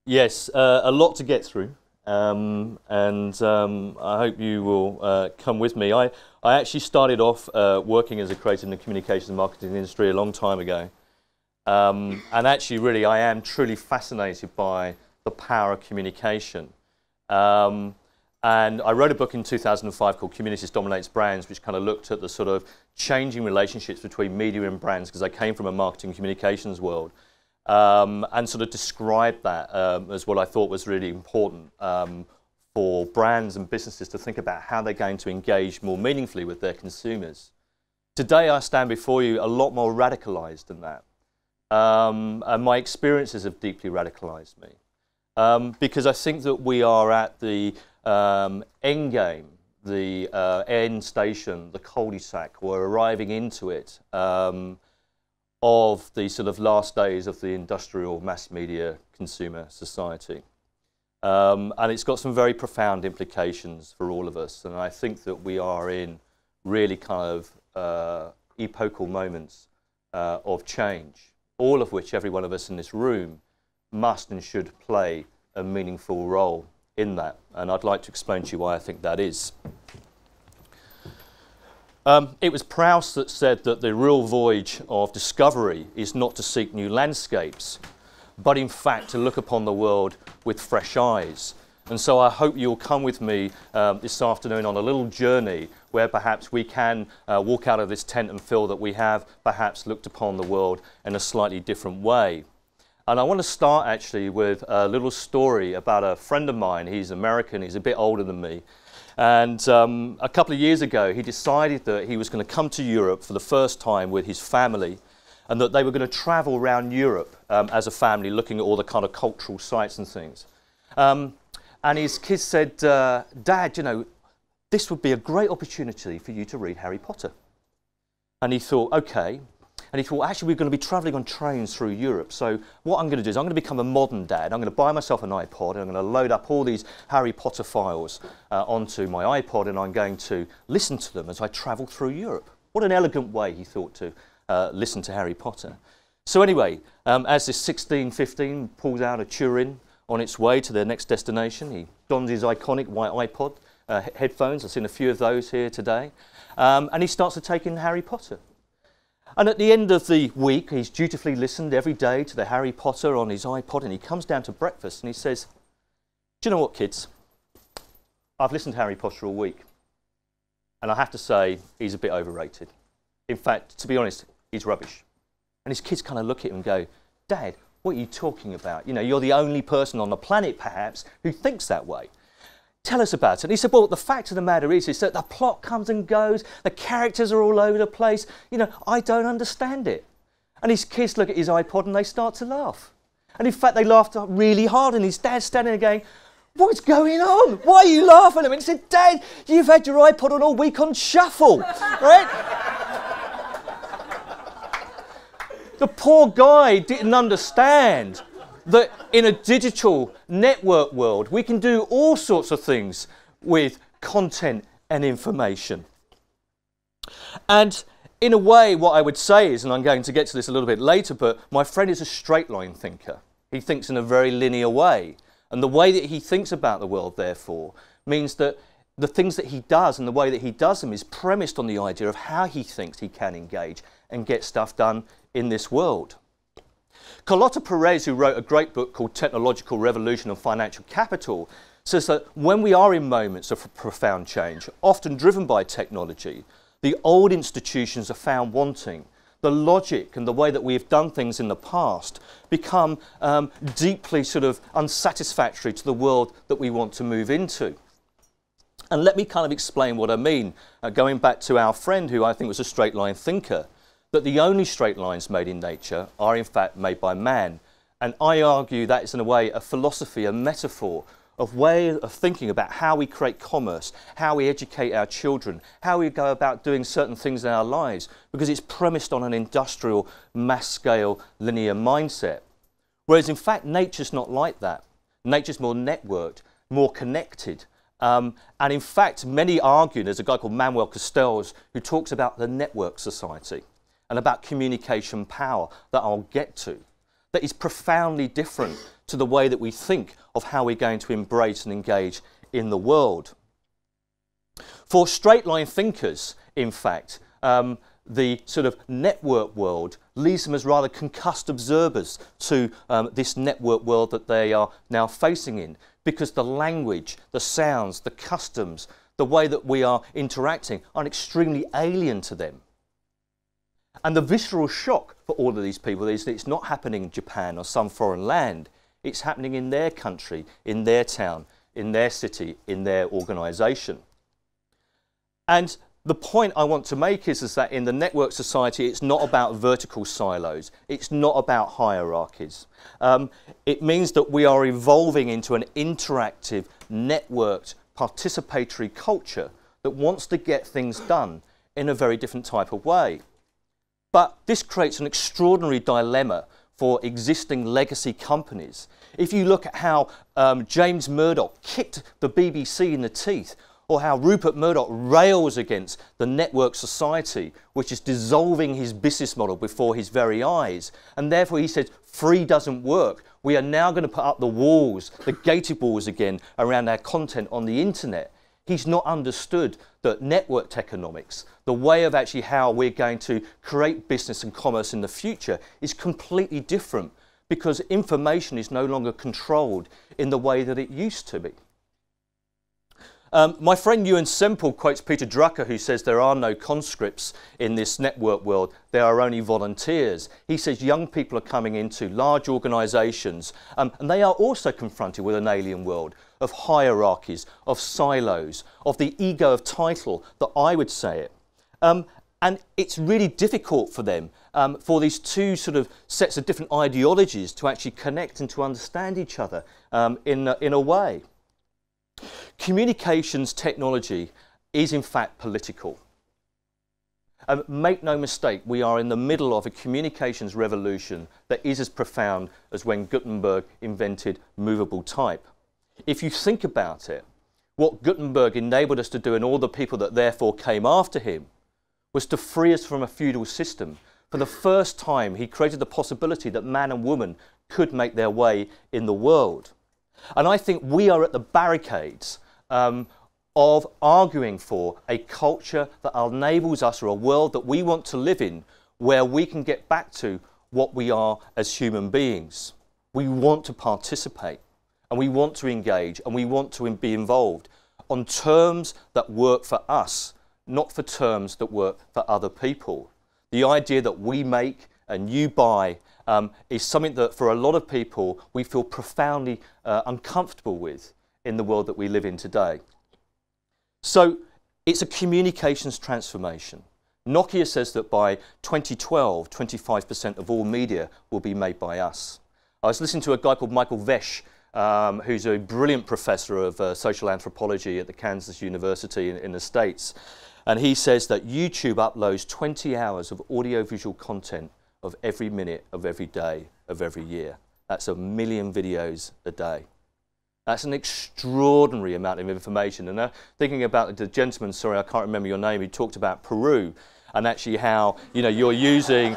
Yes, a lot to get through, and I hope you will come with me. I actually started off working as a creative in the communications and marketing industry a long time ago, and actually really I am truly fascinated by the power of communication. And I wrote a book in 2005 called Communities Dominates Brands, which kind of looked at the sort of changing relationships between media and brands, because I came from a marketing communications world, and sort of described that as what I thought was really important for brands and businesses to think about how they're going to engage more meaningfully with their consumers. Today I stand before you a lot more radicalized than that, and my experiences have deeply radicalized me, because I think that we are at the end game, the end station, the cul-de-sac. We're arriving into it of the sort of last days of the industrial mass media consumer society. And it's got some very profound implications for all of us. And I think that we are in really kind of epochal moments of change, all of which every one of us in this room must and should play a meaningful role in that, and I'd like to explain to you why I think that is. It was Prowse that said that the real voyage of discovery is not to seek new landscapes, but in fact to look upon the world with fresh eyes. And so I hope you'll come with me this afternoon on a little journey where perhaps we can walk out of this tent and feel that we have perhaps looked upon the world in a slightly different way. And I want to start actually with a little story about a friend of mine. He's American, he's a bit older than me. And a couple of years ago, he decided that he was going to come to Europe for the first time with his family, and that they were going to travel around Europe as a family, looking at all the kind of cultural sites and things. And his kids said, Dad, you know, this would be a great opportunity for you to read Harry Potter. And he thought, okay. And he thought, actually, we're going to be travelling on trains through Europe. So what I'm going to do is I'm going to become a modern dad. I'm going to buy myself an iPod, and I'm going to load up all these Harry Potter files onto my iPod, and I'm going to listen to them as I travel through Europe. What an elegant way, he thought, to listen to Harry Potter. So anyway, as this 16-15 pulls out of Turin on its way to their next destination, he dons his iconic white iPod headphones. I've seen a few of those here today. And he starts to take in Harry Potter. And at the end of the week, he's dutifully listened every day to the Harry Potter on his iPod, and he comes down to breakfast and he says, do you know what, kids? I've listened to Harry Potter all week, and I have to say he's a bit overrated. In fact, to be honest, he's rubbish. And his kids kind of look at him and go, Dad, what are you talking about? You know, you're the only person on the planet, perhaps, who thinks that way. Tell us about it. And he said, well, the fact of the matter is that the plot comes and goes, the characters are all over the place, you know, I don't understand it. And his kids look at his iPod and they start to laugh. And in fact, they laughed really hard, and his dad's standing there going, what's going on? Why are you laughing at him? And he said, Dad, you've had your iPod on all week on shuffle, right? The poor guy didn't understand that in a digital network world, we can do all sorts of things with content and information. And in a way, what I would say is, and I'm going to get to this a little bit later, but my friend is a straight line thinker. He thinks in a very linear way. And the way that he thinks about the world, therefore, means that the things that he does and the way that he does them is premised on the idea of how he thinks he can engage and get stuff done in this world. Carlota Perez, who wrote a great book called Technological Revolution and Financial Capital, says that when we are in moments of profound change, often driven by technology, the old institutions are found wanting. The logic and the way that we have done things in the past become deeply sort of unsatisfactory to the world that we want to move into. And let me kind of explain what I mean, going back to our friend who I think was a straight line thinker, that the only straight lines made in nature are in fact made by man. And I argue that is in a way a philosophy, a metaphor, a way of thinking about how we create commerce, how we educate our children, how we go about doing certain things in our lives, because it's premised on an industrial, mass-scale, linear mindset. Whereas in fact, nature's not like that. Nature's more networked, more connected. And in fact, many argue, there's a guy called Manuel Castells who talks about the network society and about communication power that I'll get to, that is profoundly different to the way that we think of how we're going to embrace and engage in the world. For straight-line thinkers, in fact, the sort of network world leaves them as rather concussed observers to this network world that they are now facing in, because the language, the sounds, the customs, the way that we are interacting are extremely alien to them. And the visceral shock for all of these people is that it's not happening in Japan or some foreign land. It's happening in their country, in their town, in their city, in their organisation. And the point I want to make is that in the network society, it's not about vertical silos. It's not about hierarchies. It means that we are evolving into an interactive, networked, participatory culture that wants to get things done in a very different type of way. But this creates an extraordinary dilemma for existing legacy companies. If you look at how James Murdoch kicked the BBC in the teeth, or how Rupert Murdoch rails against the network society, which is dissolving his business model before his very eyes. And therefore he says, free doesn't work. We are now going to put up the walls, the gated walls again, around our content on the internet. He's not understood that networked economics, the way of actually how we're going to create business and commerce in the future, is completely different, because information is no longer controlled in the way that it used to be. My friend Ewan Semple quotes Peter Drucker, who says there are no conscripts in this network world, there are only volunteers. He says young people are coming into large organisations and they are also confronted with an alien world of hierarchies, of silos, of the ego of title, that I would say it. And it's really difficult for them, for these two sort of sets of different ideologies to actually connect and to understand each other in a way. Communications technology is in fact political. Make no mistake, we are in the middle of a communications revolution that is as profound as when Gutenberg invented movable type. If you think about it, what Gutenberg enabled us to do, and all the people that therefore came after him, was to free us from a feudal system. For the first time, he created the possibility that man and woman could make their way in the world. And I think we are at the barricades of arguing for a culture that enables us, or a world that we want to live in, where we can get back to what we are as human beings. We want to participate, and we want to engage, and we want to be involved on terms that work for us, not for terms that work for other people. The idea that we make and you buy is something that for a lot of people we feel profoundly uncomfortable with in the world that we live in today. So it's a communications transformation. Nokia says that by 2012, 25% of all media will be made by us. I was listening to a guy called Michael Vesh, who's a brilliant professor of social anthropology at the Kansas University in the States. And he says that YouTube uploads 20 hours of audiovisual content of every minute of every day of every year. That's 1 million videos a day. That's an extraordinary amount of information. And thinking about the gentleman, sorry, I can't remember your name, who talked about Peru, and actually how, you know, you're using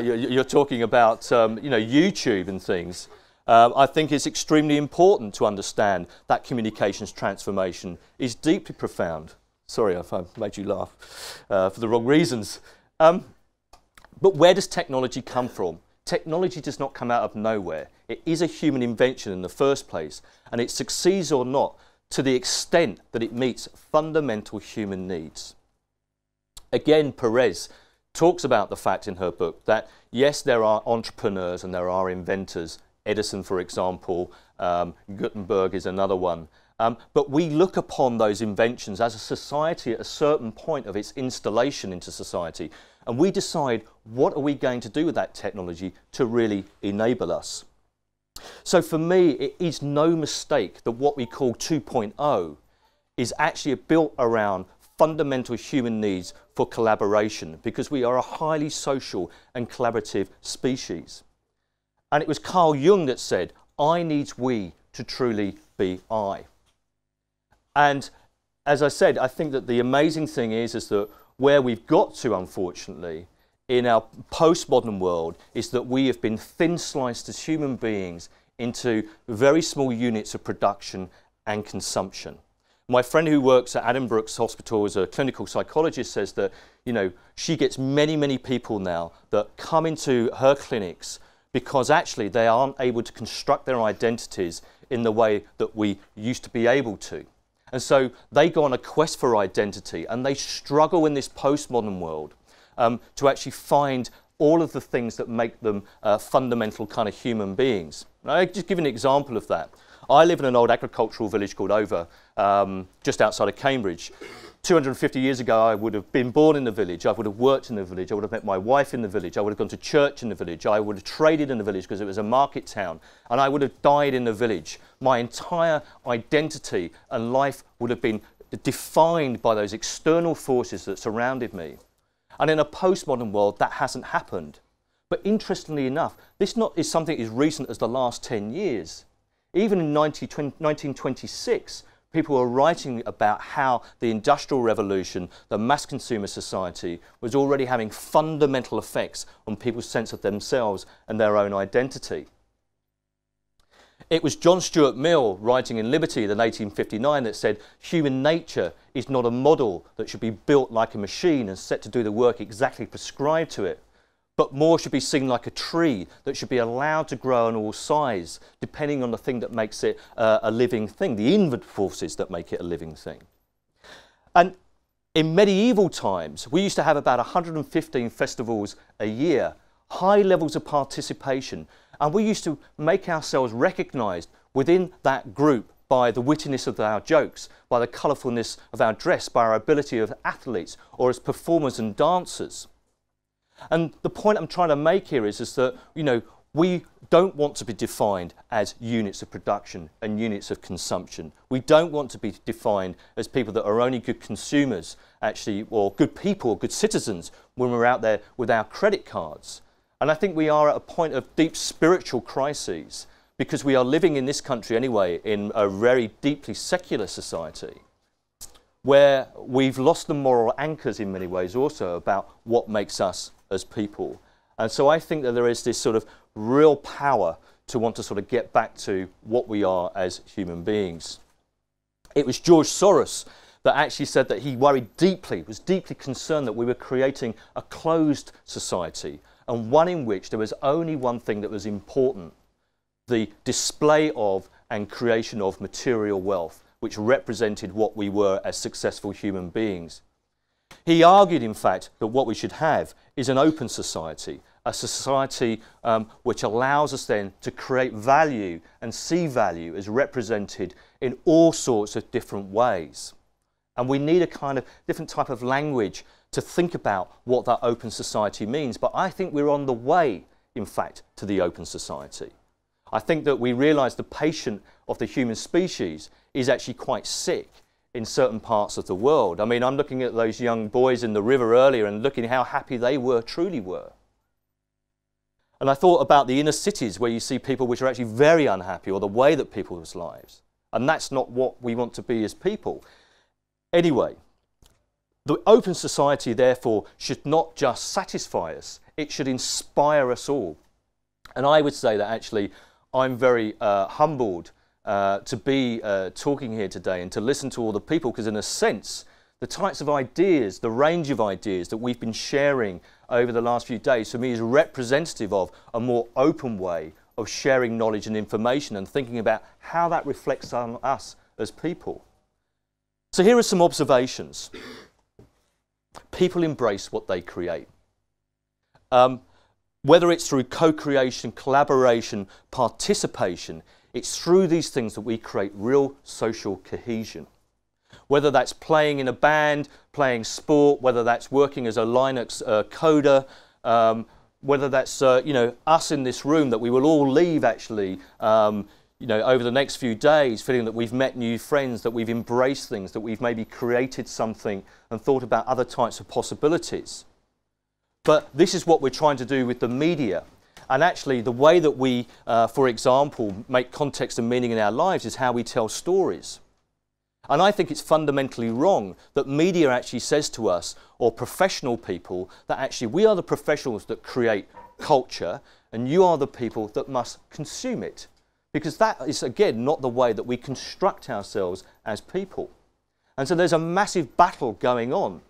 you're talking about you know, YouTube and things. I think it's extremely important to understand that communications transformation is deeply profound. Sorry if I made you laugh for the wrong reasons. But where does technology come from? Technology does not come out of nowhere. It is a human invention in the first place, and it succeeds or not to the extent that it meets fundamental human needs. Again, Perez talks about the fact in her book that yes, there are entrepreneurs and there are inventors. Edison, for example, Gutenberg is another one. But we look upon those inventions as a society at a certain point of its installation into society, and we decide what are we going to do with that technology to really enable us. So for me, it is no mistake that what we call 2.0 is actually built around fundamental human needs for collaboration, because we are a highly social and collaborative species. And it was Carl Jung that said, I needs we to truly be I. And as I said, I think that the amazing thing is that where we've got to, unfortunately, in our postmodern world is that we have been thin sliced as human beings into very small units of production and consumption. My friend who works at Addenbrooke's Hospital as a clinical psychologist says that, you know, she gets many, many people now that come into her clinics because actually they aren't able to construct their identities in the way that we used to be able to. And so they go on a quest for identity and they struggle in this postmodern world to actually find all of the things that make them fundamental kind of human beings. And I'll just give an example of that. I live in an old agricultural village called Over, just outside of Cambridge. 250 years ago, I would have been born in the village, I would have worked in the village, I would have met my wife in the village, I would have gone to church in the village, I would have traded in the village because it was a market town, and I would have died in the village. My entire identity and life would have been defined by those external forces that surrounded me. And in a postmodern world, that hasn't happened. But interestingly enough, this is something as recent as the last 10 years. Even in 1926, people were writing about how the Industrial Revolution, the mass consumer society, was already having fundamental effects on people's sense of themselves and their own identity. It was John Stuart Mill writing in Liberty in 1859 that said, human nature is not a model that should be built like a machine and set to do the work exactly prescribed to it, but more should be seen like a tree that should be allowed to grow on all sides, depending on the thing that makes it a living thing, the inward forces that make it a living thing. And in medieval times, we used to have about 115 festivals a year, high levels of participation, and we used to make ourselves recognised within that group by the wittiness of our jokes, by the colourfulness of our dress, by our ability of athletes or as performers and dancers. And the point I'm trying to make here is that, you know, we don't want to be defined as units of production and units of consumption. We don't want to be defined as people that are only good consumers, actually, or good people, or good citizens when we're out there with our credit cards. And I think we are at a point of deep spiritual crises because we are living in this country anyway in a very deeply secular society where we've lost the moral anchors in many ways also about what makes us as people. And so I think that there is this sort of real power to want to sort of get back to what we are as human beings. It was George Soros that actually said that he worried deeply, was deeply concerned that we were creating a closed society and one in which there was only one thing that was important, the display of and creation of material wealth, which represented what we were as successful human beings. He argued, in fact, that what we should have is an open society, a society which allows us then to create value and see value as represented in all sorts of different ways. And we need a kind of different type of language to think about what that open society means. But I think we're on the way, in fact, to the open society. I think that we realise the patient of the human species is actually quite sick in certain parts of the world. I mean, I'm looking at those young boys in the river earlier and looking how happy they truly were. And I thought about the inner cities where you see people which are actually very unhappy, or the way that people's lives. And that's not what we want to be as people. Anyway, the open society, therefore, should not just satisfy us, it should inspire us all. And I would say that actually I'm very humbled to be talking here today and to listen to all the people, because in a sense, the types of ideas, the range of ideas that we've been sharing over the last few days, for me is representative of a more open way of sharing knowledge and information and thinking about how that reflects on us as people. So here are some observations. People embrace what they create. Whether it's through co-creation, collaboration, participation, it's through these things that we create real social cohesion. Whether that's playing in a band, playing sport, whether that's working as a Linux coder, whether that's you know, us in this room, that we will all leave actually you know, over the next few days feeling that we've met new friends, that we've embraced things, that we've maybe created something and thought about other types of possibilities. But this is what we're trying to do with the media. And actually the way that we, for example, make context and meaning in our lives is how we tell stories. And I think it's fundamentally wrong that media actually says to us, or professional people, that actually we are the professionals that create culture and you are the people that must consume it. Because that is, again, not the way that we construct ourselves as people. And so there's a massive battle going on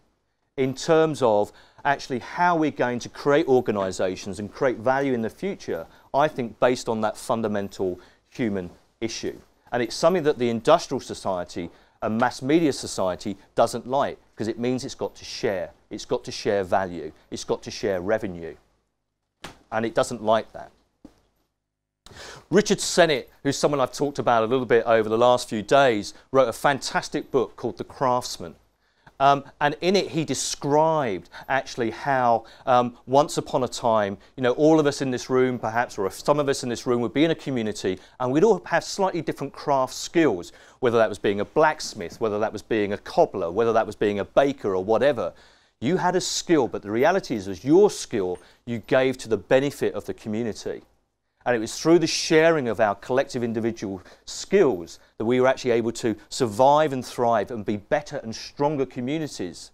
in terms of actually how we're going to create organisations and create value in the future, I think based on that fundamental human issue. And it's something that the industrial society and mass media society doesn't like, because it means it's got to share. It's got to share value. It's got to share revenue. And it doesn't like that. Richard Sennett, who's someone I've talked about a little bit over the last few days, wrote a fantastic book called The Craftsman. And in it he described actually how once upon a time, you know, all of us in this room perhaps, or some of us in this room would be in a community and we'd all have slightly different craft skills, whether that was being a blacksmith, whether that was being a cobbler, whether that was being a baker or whatever. You had a skill, but the reality is your skill you gave to the benefit of the community. And it was through the sharing of our collective individual skills that we were actually able to survive and thrive and be better and stronger communities.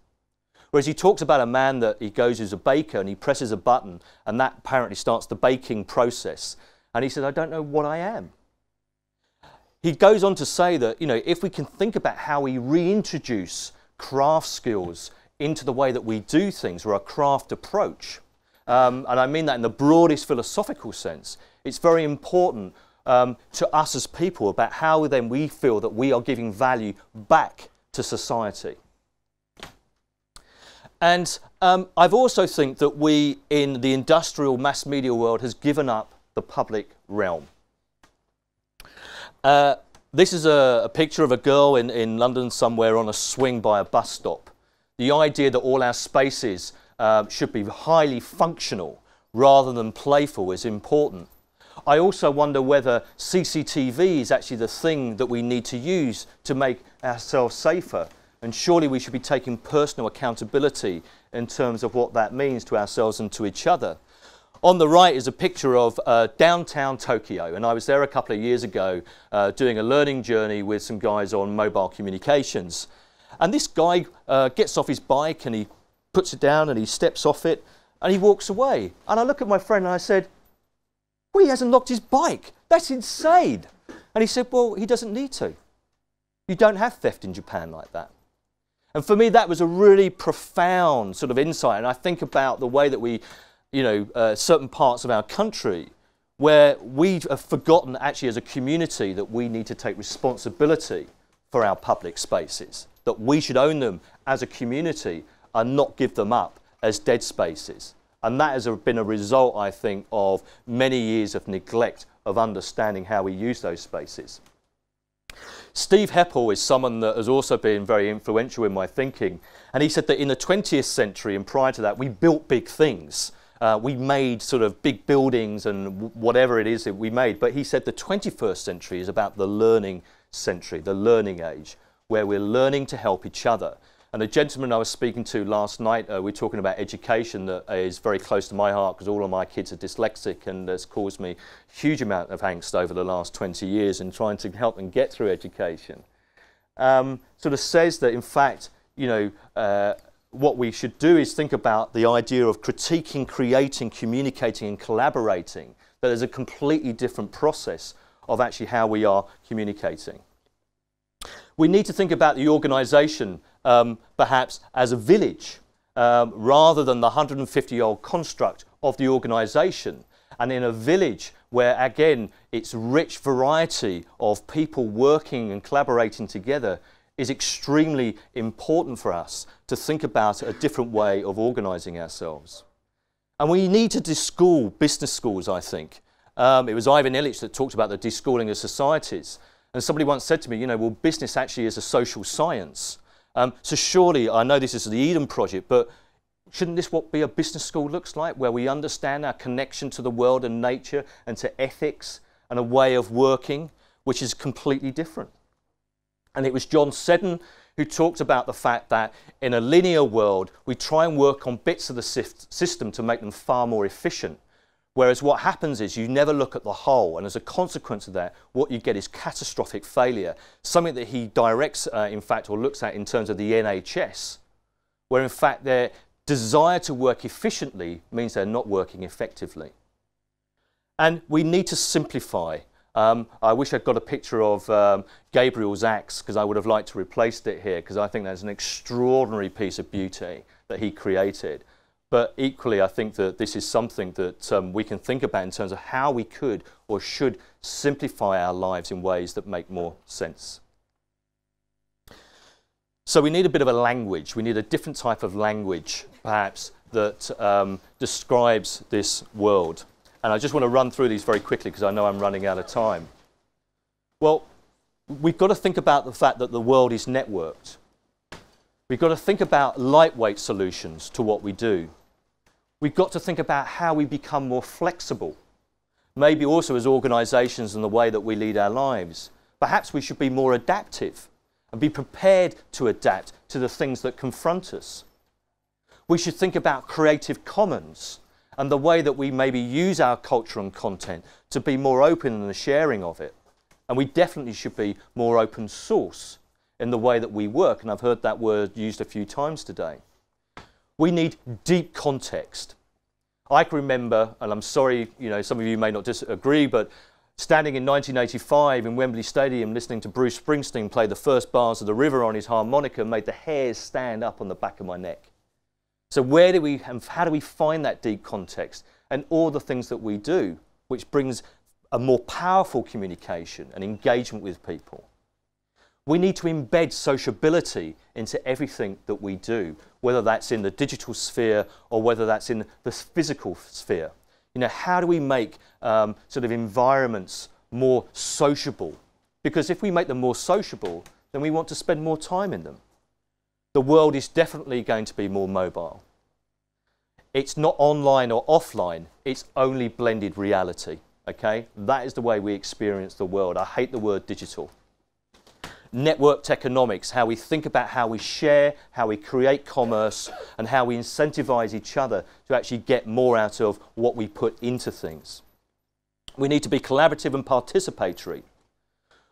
Whereas he talks about a man that he goes as a baker and he presses a button and that apparently starts the baking process. And he says, I don't know what I am. He goes on to say that, you know, if we can think about how we reintroduce craft skills into the way that we do things, or a craft approach, and I mean that in the broadest philosophical sense, it's very important to us as people about how then we feel that we are giving value back to society. And I've also think that we in the industrial mass media world has given up the public realm. This is a picture of a girl in London somewhere on a swing by a bus stop. The idea that all our spaces should be highly functional rather than playful is important. I also wonder whether CCTV is actually the thing that we need to use to make ourselves safer. And surely we should be taking personal accountability in terms of what that means to ourselves and to each other. On the right is a picture of downtown Tokyo, and I was there a couple of years ago doing a learning journey with some guys on mobile communications. And this guy gets off his bike and he puts it down and he steps off it and he walks away. And I look at my friend and I said, well, he hasn't locked his bike. That's insane. And he said, well, he doesn't need to. You don't have theft in Japan like that. And for me, that was a really profound sort of insight. And I think about the way that we, you know, certain parts of our country where we have forgotten actually as a community that we need to take responsibility for our public spaces, that we should own them as a community and not give them up as dead spaces. And that has been a result, I think, of many years of neglect of understanding how we use those spaces. Steve Heppel is someone that has also been very influential in my thinking. And he said that in the 20th century and prior to that, we built big things. We made sort of big buildings and whatever it is that we made. But he said the 21st century is about the learning century, the learning age, where we're learning to help each other. And the gentleman I was speaking to last night, we're talking about education that is very close to my heart because all of my kids are dyslexic and has caused me a huge amount of angst over the last 20 years in trying to help them get through education. Sort of says that in fact, you know, what we should do is think about the idea of critiquing, creating, communicating and collaborating. That is a completely different process of actually how we are communicating. We need to think about the organisation perhaps as a village rather than the 150-year-old construct of the organisation. And in a village where, again, its rich variety of people working and collaborating together is extremely important for us to think about a different way of organising ourselves. And we need to deschool business schools, I think. It was Ivan Illich that talked about the deschooling of societies. And somebody once said to me, you know, well, business actually is a social science. So surely, I know this is the Eden Project, but shouldn't this what be a business school looks like, where we understand our connection to the world and nature and to ethics and a way of working, which is completely different? And it was John Seddon who talked about the fact that in a linear world, we try and work on bits of the system to make them far more efficient. Whereas what happens is you never look at the whole, and as a consequence of that, what you get is catastrophic failure, something that he directs, in fact, or looks at in terms of the NHS, where in fact their desire to work efficiently means they're not working effectively. And we need to simplify. I wish I'd got a picture of Gabriel's axe, because I would have liked to replace it here, because I think that's an extraordinary piece of beauty that he created. But equally, I think that this is something that we can think about in terms of how we could or should simplify our lives in ways that make more sense. So we need a bit of a language. We need a different type of language, perhaps, that describes this world. And I just want to run through these very quickly because I know I'm running out of time. Well, we've got to think about the fact that the world is networked. We've got to think about lightweight solutions to what we do. We've got to think about how we become more flexible. Maybe also as organisations and the way that we lead our lives. Perhaps we should be more adaptive and be prepared to adapt to the things that confront us. We should think about Creative Commons and the way that we maybe use our culture and content to be more open in the sharing of it. And we definitely should be more open source in the way that we work, and I've heard that word used a few times today. We need deep context. I can remember, and I'm sorry, some of you may not disagree, but standing in 1985 in Wembley Stadium listening to Bruce Springsteen play the first bars of The River on his harmonica made the hairs stand up on the back of my neck. So where do we, and how do we find that deep context and all the things that we do, which brings a more powerful communication and engagement with people? We need to embed sociability into everything that we do, whether that's in the digital sphere or whether that's in the physical sphere. How do we make sort of environments more sociable? Because if we make them more sociable, then we want to spend more time in them. The world is definitely going to be more mobile. It's not online or offline, it's only blended reality, okay? That is the way we experience the world. I hate the word digital. Networked economics, how we think about how we share, how we create commerce, and how we incentivize each other to actually get more out of what we put into things. We need to be collaborative and participatory.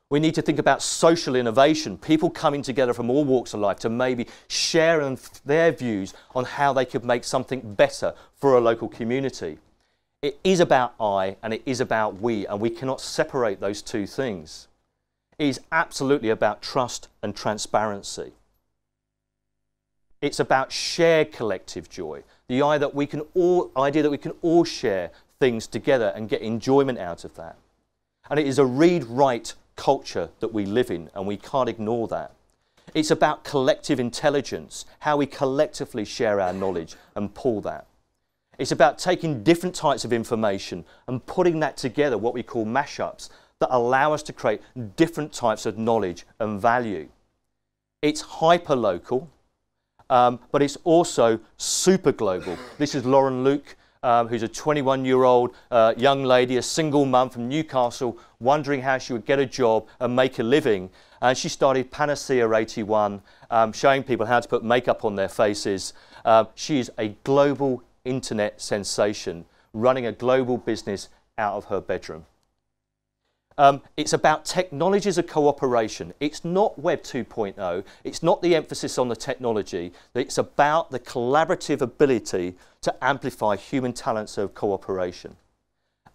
We need to think about social innovation, people coming together from all walks of life to maybe share their views on how they could make something better for a local community. It is about I and it is about we, and we cannot separate those two things. It is absolutely about trust and transparency. It's about shared collective joy, the idea that we can all share things together and get enjoyment out of that. And it is a read-write culture that we live in, and we can't ignore that. It's about collective intelligence, how we collectively share our knowledge and pull that. It's about taking different types of information and putting that together, what we call mashups, that allow us to create different types of knowledge and value. It's hyper-local, but it's also super global. This is Lauren Luke, who's a 21-year-old young lady, a single mum from Newcastle, wondering how she would get a job and make a living. And she started Panacea 81, showing people how to put makeup on their faces. She is a global internet sensation, running a global business out of her bedroom. It's about technologies of cooperation. It's not Web 2.0. It's not the emphasis on the technology. It's about the collaborative ability to amplify human talents of cooperation.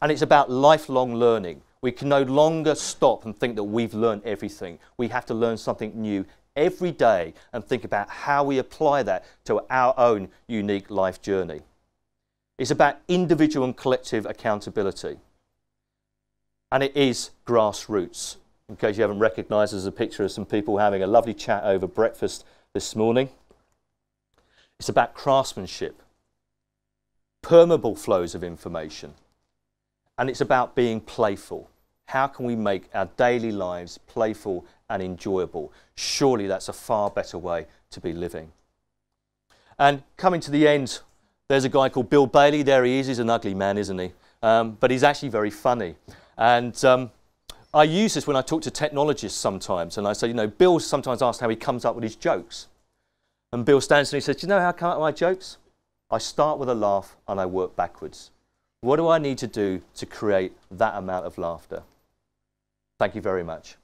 And it's about lifelong learning. We can no longer stop and think that we've learned everything. We have to learn something new every day and think about how we apply that to our own unique life journey. It's about individual and collective accountability. And it is grassroots. In case you haven't recognised, there's a picture of some people having a lovely chat over breakfast this morning. It's about craftsmanship, permeable flows of information, and it's about being playful. How can we make our daily lives playful and enjoyable? Surely that's a far better way to be living. And coming to the end, there's a guy called Bill Bailey. There he is. He's an ugly man, isn't he? But he's actually very funny. And I use this when I talk to technologists sometimes, and I say, Bill's sometimes asked how he comes up with his jokes. And Bill stands and he says, do you know how I come up with my jokes? I start with a laugh and I work backwards. What do I need to do to create that amount of laughter? Thank you very much.